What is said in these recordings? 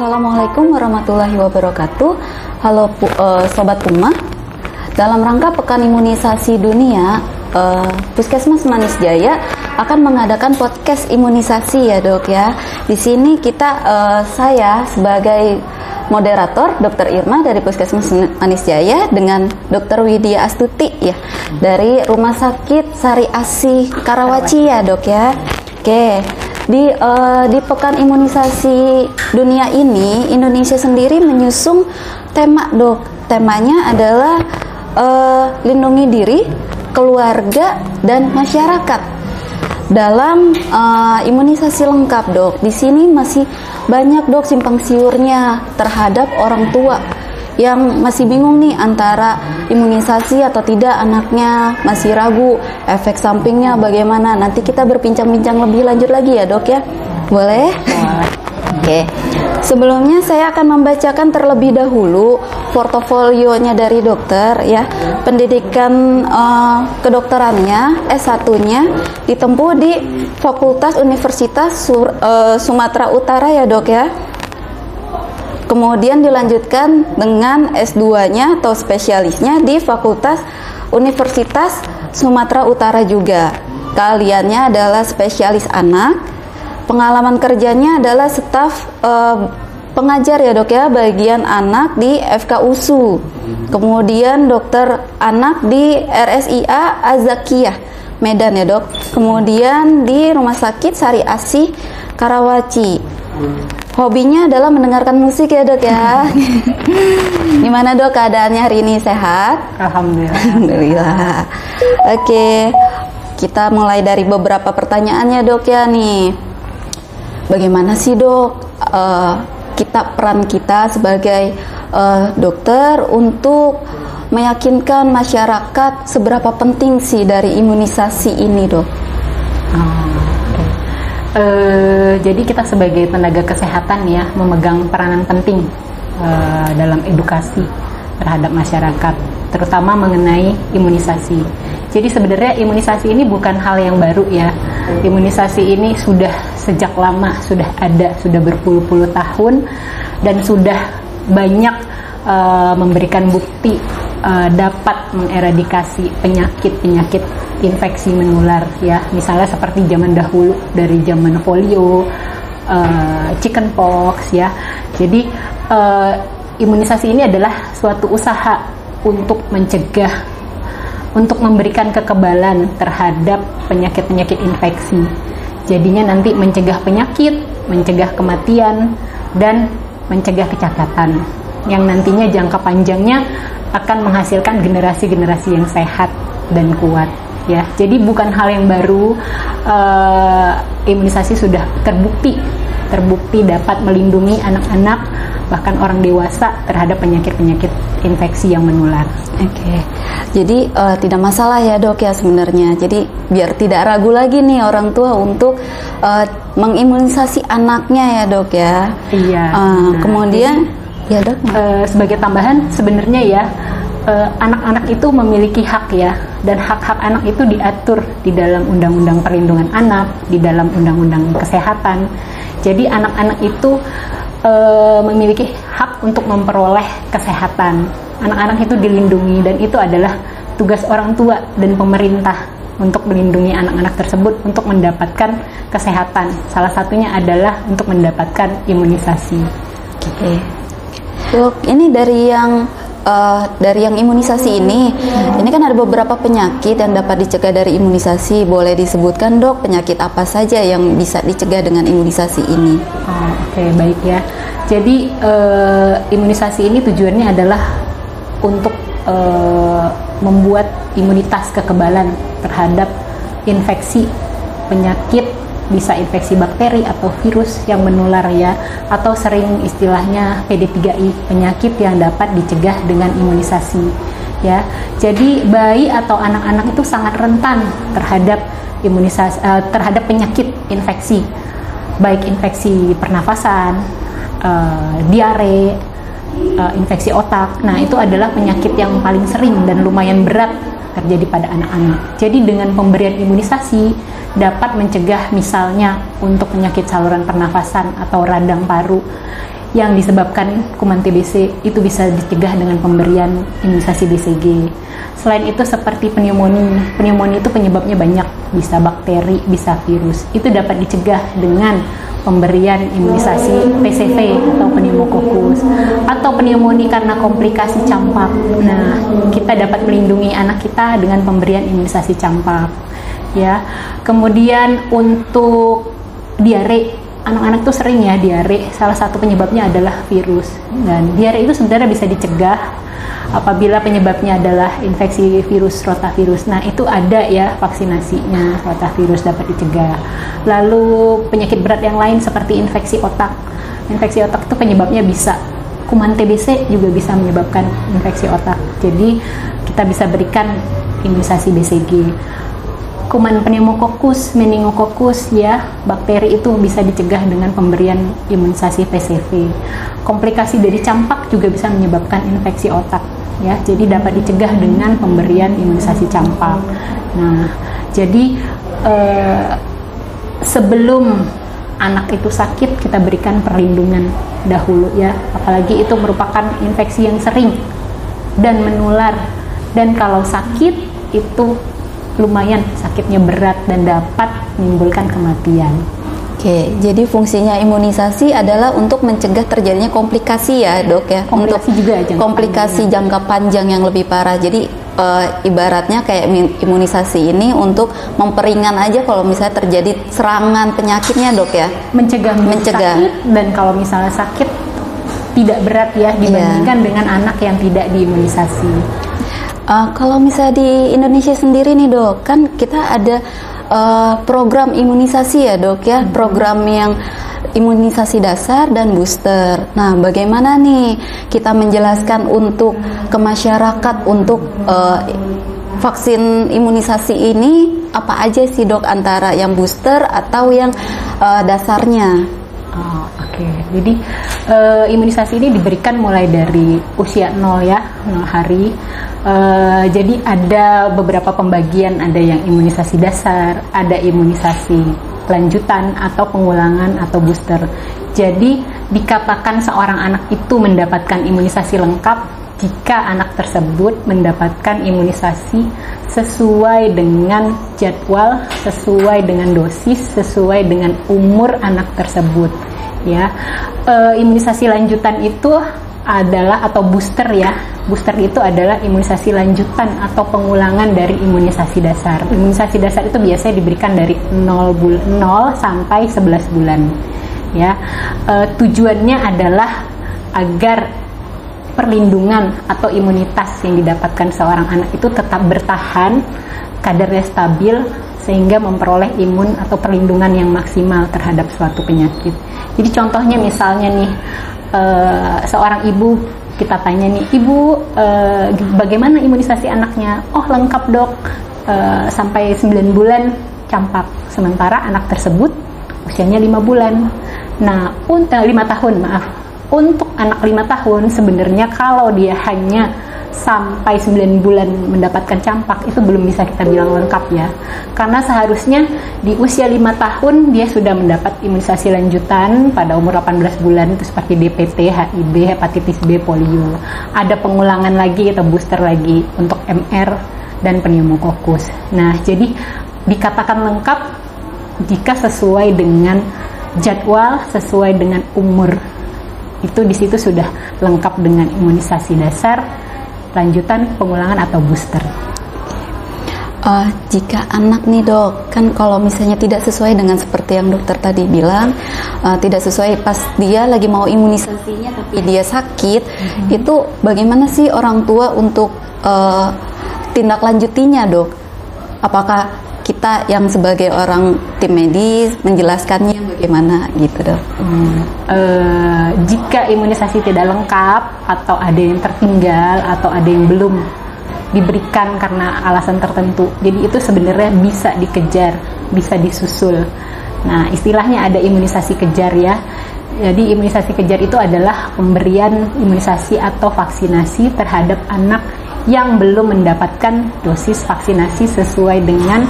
Assalamualaikum warahmatullahi wabarakatuh. Halo Sobat Puma. Dalam rangka Pekan Imunisasi Dunia, Puskesmas Manis Jaya akan mengadakan podcast imunisasi ya dok ya. Di sini saya sebagai moderator Dr. Irma dari Puskesmas Manis Jaya dengan Dr. Widya Astuti ya dari Rumah Sakit Sari Asih Karawaci ya dok ya. Oke. Di Pekan Imunisasi Dunia ini, Indonesia sendiri menyusung tema dok. Temanya adalah lindungi diri, keluarga, dan masyarakat dalam imunisasi lengkap dok. Di sini masih banyak dok simpang siurnya terhadap orang tua yang masih bingung nih antara imunisasi atau tidak anaknya, masih ragu efek sampingnya bagaimana. Nanti kita berbincang-bincang lebih lanjut lagi ya dok ya, boleh? Oke. Sebelumnya saya akan membacakan terlebih dahulu portofolionya dari dokter ya. Pendidikan kedokterannya S1-nya ditempuh di Fakultas Universitas Sumatera Utara ya dok ya. Kemudian dilanjutkan dengan S2-nya atau spesialisnya di Fakultas Universitas Sumatera Utara juga. Keahliannya adalah spesialis anak. Pengalaman kerjanya adalah staf pengajar ya dok ya, bagian anak di FKUSU. Kemudian dokter anak di RSIA Azakiyah Medan ya dok. Kemudian di Rumah Sakit Sari Asih Karawaci. Hobinya adalah mendengarkan musik ya dok ya. Gimana dok keadaannya hari ini, sehat? Alhamdulillah. Alhamdulillah. Oke, kita mulai dari beberapa pertanyaannya dok ya nih. Bagaimana sih dok peran kita sebagai dokter untuk meyakinkan masyarakat seberapa penting sih dari imunisasi ini dok? Jadi kita sebagai tenaga kesehatan ya memegang peranan penting dalam edukasi terhadap masyarakat, terutama mengenai imunisasi. Jadi sebenarnya imunisasi ini bukan hal yang baru ya. Imunisasi ini sudah sejak lama, sudah ada, sudah berpuluh-puluh tahun dan sudah banyak memberikan bukti dapat mengeradikasi penyakit-penyakit infeksi menular ya, misalnya seperti zaman dahulu dari zaman polio, chickenpox ya. Jadi imunisasi ini adalah suatu usaha untuk mencegah, untuk memberikan kekebalan terhadap penyakit-penyakit infeksi. Jadinya nanti mencegah penyakit, mencegah kematian, dan mencegah kecacatan yang nantinya jangka panjangnya akan menghasilkan generasi-generasi yang sehat dan kuat ya. Jadi bukan hal yang baru, imunisasi sudah terbukti dapat melindungi anak-anak bahkan orang dewasa terhadap penyakit-penyakit infeksi yang menular. Oke. Jadi tidak masalah ya dok ya sebenarnya. Jadi biar tidak ragu lagi nih orang tua untuk mengimunisasi anaknya ya dok ya. Iya. Kemudian ya dok. Sebagai tambahan sebenarnya ya, anak-anak itu memiliki hak ya, dan hak-hak anak itu diatur di dalam Undang-Undang Perlindungan Anak, di dalam Undang-Undang Kesehatan. Jadi anak-anak itu memiliki hak untuk memperoleh kesehatan. Anak-anak itu dilindungi dan itu adalah tugas orang tua dan pemerintah untuk melindungi anak-anak tersebut untuk mendapatkan kesehatan. Salah satunya adalah untuk mendapatkan imunisasi. Oke. Dok, ini dari yang imunisasi ini kan ada beberapa penyakit yang dapat dicegah dari imunisasi. Boleh disebutkan dok penyakit apa saja yang bisa dicegah dengan imunisasi ini? Oke, baik ya. Jadi imunisasi ini tujuannya adalah untuk membuat imunitas kekebalan terhadap infeksi penyakit, bisa infeksi bakteri atau virus yang menular ya, atau sering istilahnya PD3I, penyakit yang dapat dicegah dengan imunisasi ya. Jadi bayi atau anak-anak itu sangat rentan terhadap imunisasi, terhadap penyakit infeksi, baik infeksi pernafasan, diare, infeksi otak. Nah, itu adalah penyakit yang paling sering dan lumayan berat terjadi pada anak-anak. Jadi dengan pemberian imunisasi dapat mencegah misalnya untuk penyakit saluran pernafasan atau radang paru yang disebabkan kuman TBC itu bisa dicegah dengan pemberian imunisasi BCG. Selain itu seperti pneumonia itu penyebabnya banyak, bisa bakteri, bisa virus. Itu dapat dicegah dengan pemberian imunisasi PCV atau pneumokokus, atau pneumonia karena komplikasi campak. Nah, kita dapat melindungi anak kita dengan pemberian imunisasi campak. Ya. Kemudian untuk diare, anak-anak tuh sering ya diare. Salah satu penyebabnya adalah virus. Dan diare itu sebenarnya bisa dicegah apabila penyebabnya adalah infeksi virus rotavirus. Nah, itu ada ya vaksinasinya, rotavirus dapat dicegah. Lalu penyakit berat yang lain seperti infeksi otak. Infeksi otak itu penyebabnya bisa kuman TBC juga bisa menyebabkan infeksi otak. Jadi kita bisa berikan imunisasi BCG. Kuman pneumokokus, meningokokus ya, bakteri itu bisa dicegah dengan pemberian imunisasi PCV. Komplikasi dari campak juga bisa menyebabkan infeksi otak ya, jadi dapat dicegah dengan pemberian imunisasi campak. Nah, jadi sebelum anak itu sakit kita berikan perlindungan dahulu ya, apalagi itu merupakan infeksi yang sering dan menular, dan kalau sakit itu lumayan sakitnya berat dan dapat menimbulkan kematian. Oke, jadi fungsinya imunisasi adalah untuk mencegah terjadinya komplikasi ya, Dok ya. Komplikasi untuk juga komplikasi jangka panjang yang lebih parah. Jadi ibaratnya kayak imunisasi ini untuk memperingan aja kalau misalnya terjadi serangan penyakitnya, Dok ya. Mencegah sakit, dan kalau misalnya sakit tidak berat ya dibandingkan dengan anak yang tidak diimunisasi. Kalau misalnya di Indonesia sendiri nih, Dok, kan kita ada program imunisasi ya, Dok ya, program yang imunisasi dasar dan booster. Nah, bagaimana nih kita menjelaskan untuk ke masyarakat untuk vaksin imunisasi ini apa aja sih, Dok, antara yang booster atau yang dasarnya? Oke. Jadi imunisasi ini diberikan mulai dari usia 0 hari. Jadi ada beberapa pembagian, ada yang imunisasi dasar, ada imunisasi lanjutan atau pengulangan atau booster. Jadi dikatakan seorang anak itu mendapatkan imunisasi lengkap jika anak tersebut mendapatkan imunisasi sesuai dengan jadwal, sesuai dengan dosis, sesuai dengan umur anak tersebut. Ya, imunisasi lanjutan itu adalah atau booster ya. Booster itu adalah imunisasi lanjutan atau pengulangan dari imunisasi dasar. Imunisasi dasar itu biasanya diberikan dari 0 sampai 11 bulan. Ya, tujuannya adalah agar perlindungan atau imunitas yang didapatkan seorang anak itu tetap bertahan, kadarnya stabil, sehingga memperoleh imun atau perlindungan yang maksimal terhadap suatu penyakit. Jadi contohnya misalnya nih, seorang ibu, kita tanya nih, ibu bagaimana imunisasi anaknya? Oh, lengkap, Dok, sampai 9 bulan campak. Sementara anak tersebut usianya 5 bulan. Nah, 5 tahun, maaf. Untuk anak 5 tahun sebenarnya kalau dia hanya sampai 9 bulan mendapatkan campak itu belum bisa kita bilang lengkap ya, karena seharusnya di usia 5 tahun dia sudah mendapat imunisasi lanjutan pada umur 18 bulan itu seperti DPT, HIV, hepatitis B, polio. Ada pengulangan lagi atau booster lagi untuk MR dan pneumokokus. Nah, jadi dikatakan lengkap jika sesuai dengan jadwal, sesuai dengan umur. Itu di situ sudah lengkap dengan imunisasi dasar, lanjutan, pengulangan atau booster. Jika anak nih, Dok, kan kalau misalnya tidak sesuai dengan seperti yang dokter tadi bilang, tidak sesuai pas dia lagi mau imunisasinya tapi dia sakit, itu bagaimana sih orang tua untuk tindak lanjutinya, Dok? Apakah kita yang sebagai orang tim medis menjelaskannya bagaimana gitu, Dok? Jika imunisasi tidak lengkap atau ada yang tertinggal atau ada yang belum diberikan karena alasan tertentu, jadi itu sebenarnya bisa dikejar, bisa disusul. Nah, istilahnya ada imunisasi kejar ya. Jadi imunisasi kejar itu adalah pemberian imunisasi atau vaksinasi terhadap anak yang belum mendapatkan dosis vaksinasi sesuai dengan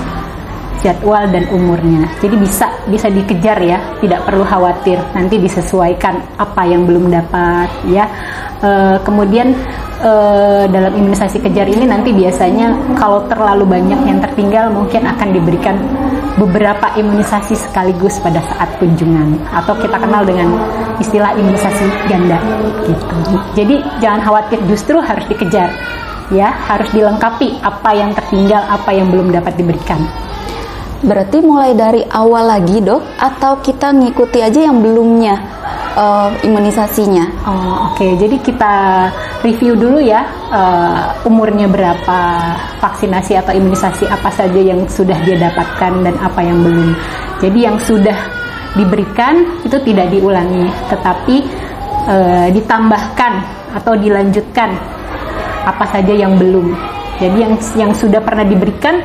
jadwal dan umurnya. Jadi bisa dikejar ya, tidak perlu khawatir. Nanti disesuaikan apa yang belum dapat ya. Kemudian dalam imunisasi kejar ini nanti biasanya kalau terlalu banyak yang tertinggal mungkin akan diberikan beberapa imunisasi sekaligus pada saat kunjungan, atau kita kenal dengan istilah imunisasi ganda gitu. Jadi jangan khawatir, justru harus dikejar ya, harus dilengkapi apa yang tertinggal, apa yang belum dapat diberikan. Berarti mulai dari awal lagi dok, atau kita ngikuti aja yang belumnya imunisasinya? Oke. Jadi kita review dulu ya, umurnya berapa, vaksinasi atau imunisasi apa saja yang sudah dia dapatkan dan apa yang belum. Jadi yang sudah diberikan itu tidak diulangi, tetapi ditambahkan atau dilanjutkan apa saja yang belum. Jadi yang sudah pernah diberikan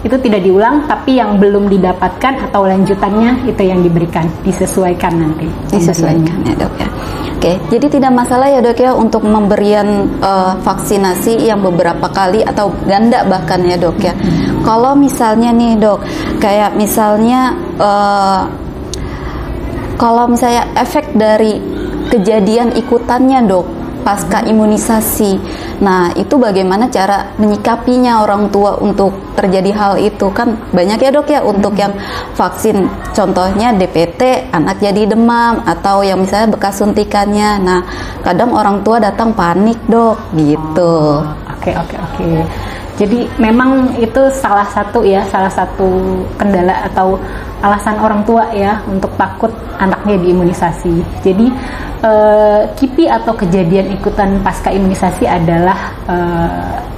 itu tidak diulang, tapi yang belum didapatkan atau lanjutannya itu yang diberikan, disesuaikan nanti. Disesuaikan ya dok ya. Oke, jadi tidak masalah ya dok ya untuk memberian vaksinasi yang beberapa kali atau ganda bahkan ya dok ya. Kalau misalnya nih dok, kayak misalnya kalau misalnya efek dari kejadian ikutannya dok pasca imunisasi, nah itu bagaimana cara menyikapinya orang tua untuk terjadi hal itu? Kan banyak ya dok ya untuk yang vaksin, contohnya DPT, anak jadi demam, atau yang misalnya bekas suntikannya. Nah kadang orang tua datang panik dok gitu. Oke. Jadi memang itu salah satu kendala atau alasan orang tua ya untuk takut anaknya diimunisasi. Jadi KIPI atau kejadian ikutan pasca imunisasi adalah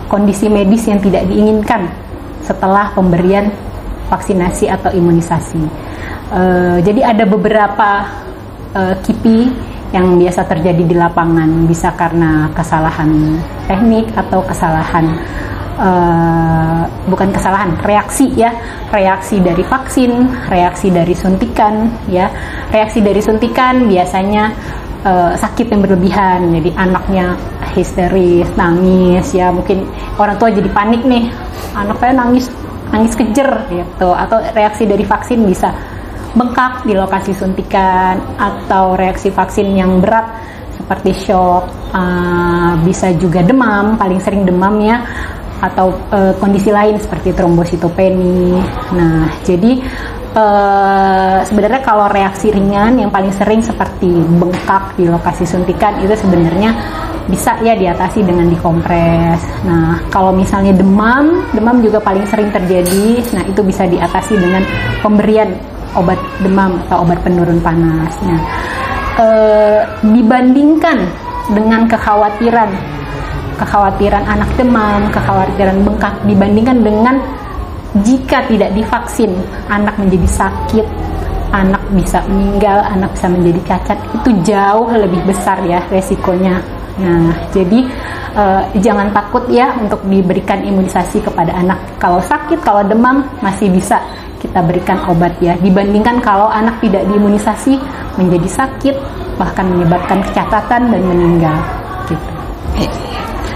kondisi medis yang tidak diinginkan setelah pemberian vaksinasi atau imunisasi. Jadi ada beberapa KIPI yang biasa terjadi di lapangan, bisa karena kesalahan teknik atau reaksi dari vaksin, reaksi dari suntikan ya. Reaksi dari suntikan biasanya sakit yang berlebihan, jadi anaknya histeris, nangis ya, mungkin orang tua jadi panik nih, anak saya nangis kejer gitu. Atau reaksi dari vaksin bisa bengkak di lokasi suntikan, atau reaksi vaksin yang berat seperti shock, bisa juga demam, paling sering demam ya, atau kondisi lain seperti trombositopeni. Nah, jadi sebenarnya kalau reaksi ringan yang paling sering seperti bengkak di lokasi suntikan itu sebenarnya bisa ya diatasi dengan dikompres. Nah, kalau misalnya demam juga paling sering terjadi. Nah, itu bisa diatasi dengan pemberian obat demam atau obat penurun panas. Nah, dibandingkan dengan kekhawatiran anak demam, kekhawatiran bengkak, dibandingkan dengan jika tidak divaksin, anak menjadi sakit, anak bisa meninggal, anak bisa menjadi cacat, itu jauh lebih besar ya resikonya. Nah, jadi jangan takut ya untuk diberikan imunisasi kepada anak. Kalau sakit, kalau demam masih bisa kita berikan obat ya, dibandingkan kalau anak tidak diimunisasi menjadi sakit, bahkan menyebabkan kecacatan dan meninggal gitu.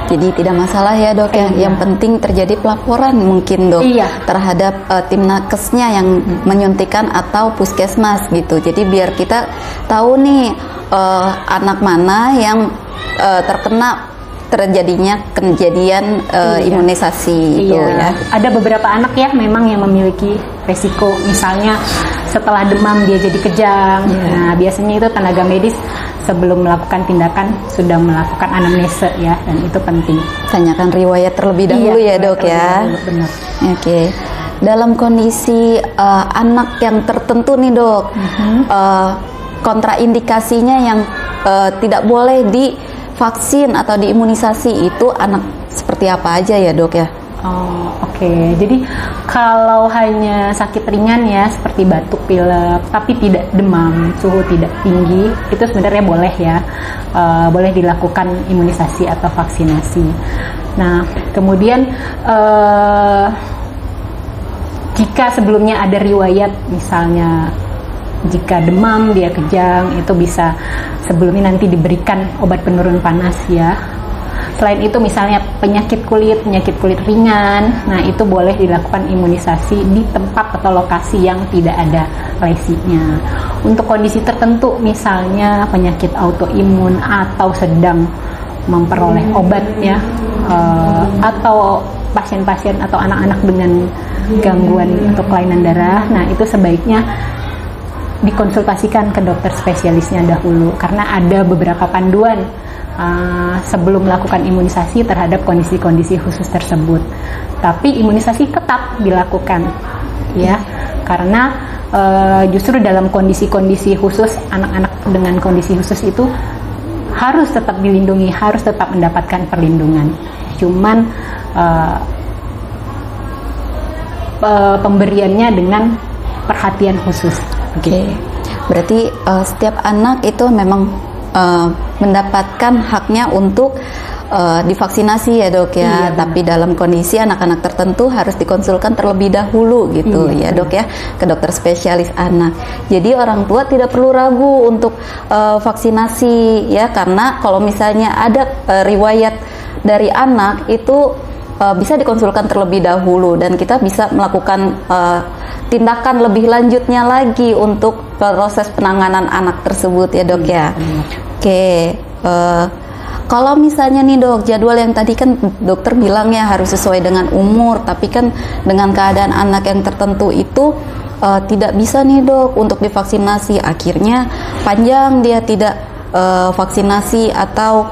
Jadi tidak masalah ya dok ya. Yang penting terjadi pelaporan mungkin dok terhadap tim nakesnya yang menyuntikan atau puskesmas gitu. Jadi biar kita tahu nih anak mana yang terjadinya kejadian imunisasi itu ya. Ada beberapa anak ya memang yang memiliki resiko, misalnya setelah demam dia jadi kejang. Nah, biasanya itu tenaga medis sebelum melakukan tindakan sudah melakukan anamnese ya, dan itu penting. Tanyakan riwayat terlebih dahulu ya dok ya. Benar. Oke. Dalam kondisi anak yang tertentu nih dok, kontraindikasinya yang tidak boleh divaksin atau diimunisasi itu anak seperti apa aja ya dok ya? Oke. Jadi kalau hanya sakit ringan ya seperti batuk pilek tapi tidak demam, suhu tidak tinggi, itu sebenarnya boleh ya, boleh dilakukan imunisasi atau vaksinasi. Nah, kemudian jika sebelumnya ada riwayat, misalnya jika demam dia kejang, itu bisa sebelumnya nanti diberikan obat penurun panas ya. Selain itu misalnya penyakit kulit ringan, nah itu boleh dilakukan imunisasi di tempat atau lokasi yang tidak ada lesinya. Untuk kondisi tertentu misalnya penyakit autoimun atau sedang memperoleh obat ya, atau pasien-pasien atau anak-anak dengan gangguan atau kelainan darah, nah itu sebaiknya dikonsultasikan ke dokter spesialisnya dahulu, karena ada beberapa panduan sebelum melakukan imunisasi terhadap kondisi-kondisi khusus tersebut. Tapi imunisasi tetap dilakukan ya, karena justru dalam kondisi-kondisi khusus, anak-anak dengan kondisi khusus itu harus tetap dilindungi, harus tetap mendapatkan perlindungan. Cuman pemberiannya dengan perhatian khusus. Oke. Berarti setiap anak itu memang mendapatkan haknya untuk divaksinasi ya dok ya, tapi dalam kondisi anak-anak tertentu harus dikonsulkan terlebih dahulu gitu ya dok ya, ke dokter spesialis anak. Jadi orang tua tidak perlu ragu untuk vaksinasi ya, karena kalau misalnya ada riwayat dari anak itu bisa dikonsulkan terlebih dahulu dan kita bisa melakukan tindakan lebih lanjutnya lagi untuk proses penanganan anak tersebut ya dok ya. Oke, kalau misalnya nih dok, jadwal yang tadi kan dokter bilang ya harus sesuai dengan umur, tapi kan dengan keadaan anak yang tertentu itu tidak bisa nih dok untuk divaksinasi, akhirnya panjang dia tidak vaksinasi, atau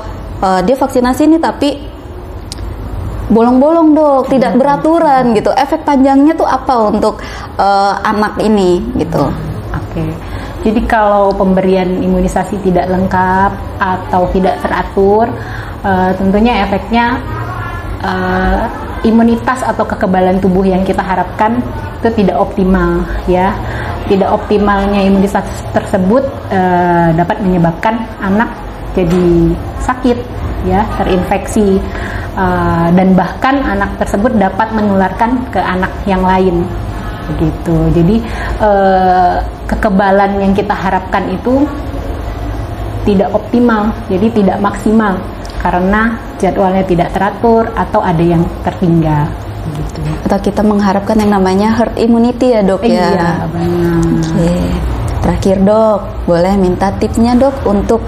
dia vaksinasi nih tapi bolong-bolong dok, tidak beraturan gitu. Efek panjangnya tuh apa untuk anak ini gitu? Oke. Jadi kalau pemberian imunisasi tidak lengkap atau tidak teratur, tentunya efeknya imunitas atau kekebalan tubuh yang kita harapkan itu tidak optimal ya. Tidak optimalnya imunitas tersebut dapat menyebabkan anak jadi sakit ya, terinfeksi, dan bahkan anak tersebut dapat menularkan ke anak yang lain begitu. Jadi kekebalan yang kita harapkan itu tidak optimal, jadi tidak maksimal karena jadwalnya tidak teratur atau ada yang tertinggal gitu. Atau kita mengharapkan yang namanya herd immunity ya dok ya. Iya benar. Oke. Terakhir dok, boleh minta tipsnya dok untuk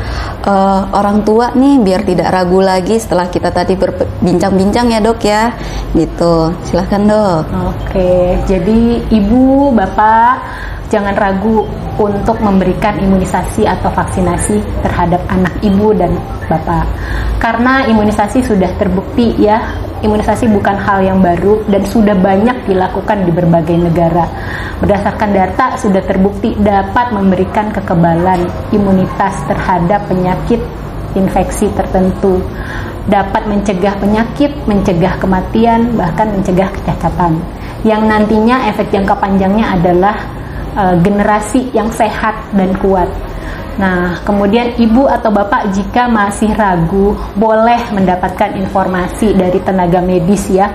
orang tua nih biar tidak ragu lagi setelah kita tadi berbincang-bincang ya dok ya, gitu. Silahkan dok. Oke, jadi ibu, bapak jangan ragu untuk memberikan imunisasi atau vaksinasi terhadap anak ibu dan bapak, karena imunisasi sudah terbukti ya. Imunisasi bukan hal yang baru dan sudah banyak dilakukan di berbagai negara. Berdasarkan data sudah terbukti dapat memberikan kekebalan imunitas terhadap penyakit infeksi tertentu, dapat mencegah penyakit, mencegah kematian, bahkan mencegah kecacatan, yang nantinya efek jangka panjangnya adalah generasi yang sehat dan kuat. Nah, kemudian ibu atau bapak jika masih ragu, boleh mendapatkan informasi dari tenaga medis ya.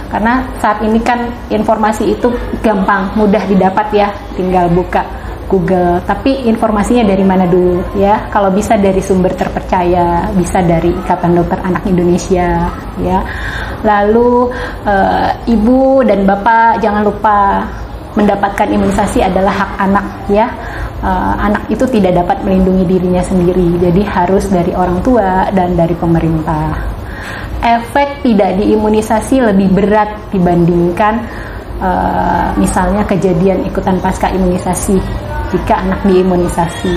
Karena saat ini kan informasi itu gampang, mudah didapat ya, tinggal buka Google. Tapi informasinya dari mana dulu ya? Kalau bisa dari sumber terpercaya, bisa dari Ikatan Dokter Anak Indonesia ya. Lalu ibu dan bapak jangan lupa mendapatkan imunisasi adalah hak anak ya. Anak itu tidak dapat melindungi dirinya sendiri, jadi harus dari orang tua dan dari pemerintah. Efek tidak diimunisasi lebih berat dibandingkan misalnya kejadian ikutan pasca imunisasi jika anak diimunisasi.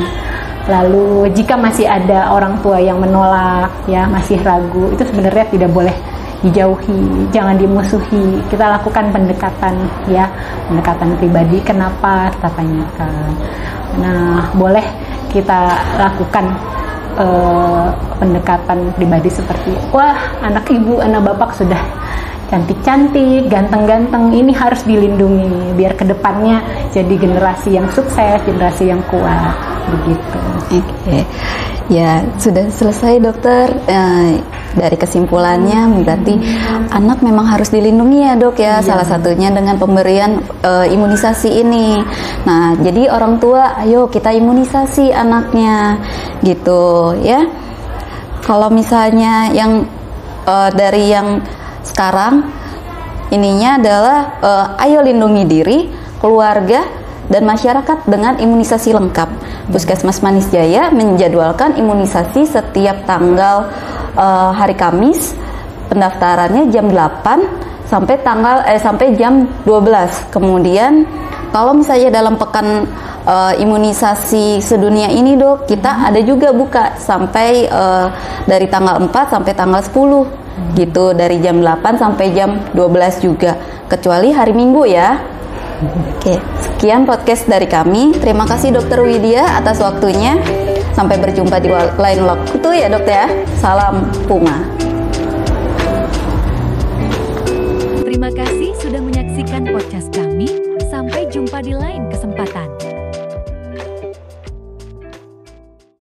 Lalu jika masih ada orang tua yang menolak ya, masih ragu, itu sebenarnya tidak boleh dijauhi, jangan dimusuhi. Kita lakukan pendekatan ya, pendekatan pribadi. Kenapa kita tanyakan. Nah, boleh kita lakukan pendekatan pribadi seperti, wah anak ibu, anak bapak sudah cantik-cantik, ganteng-ganteng, ini harus dilindungi biar kedepannya jadi generasi yang sukses, generasi yang kuat begitu. Oke. Ya, sudah selesai dokter. Dari kesimpulannya berarti anak memang harus dilindungi ya dok ya, salah satunya dengan pemberian imunisasi ini. Nah, jadi orang tua ayo kita imunisasi anaknya gitu ya. Kalau misalnya yang dari yang sekarang ininya adalah ayo lindungi diri, keluarga, dan masyarakat dengan imunisasi lengkap. Puskesmas Manis Jaya menjadwalkan imunisasi setiap tanggal hari Kamis. Pendaftarannya jam 8 sampai jam 12. Kemudian kalau misalnya dalam pekan imunisasi sedunia ini, Dok, kita ada juga buka sampai dari tanggal 4 sampai tanggal 10 gitu, dari jam 8 sampai jam 12 juga, kecuali hari Minggu ya. Oke, sekian podcast dari kami. Terima kasih Dokter Widya atas waktunya. Sampai berjumpa di lain waktu ya, Dok ya. Salam Puma.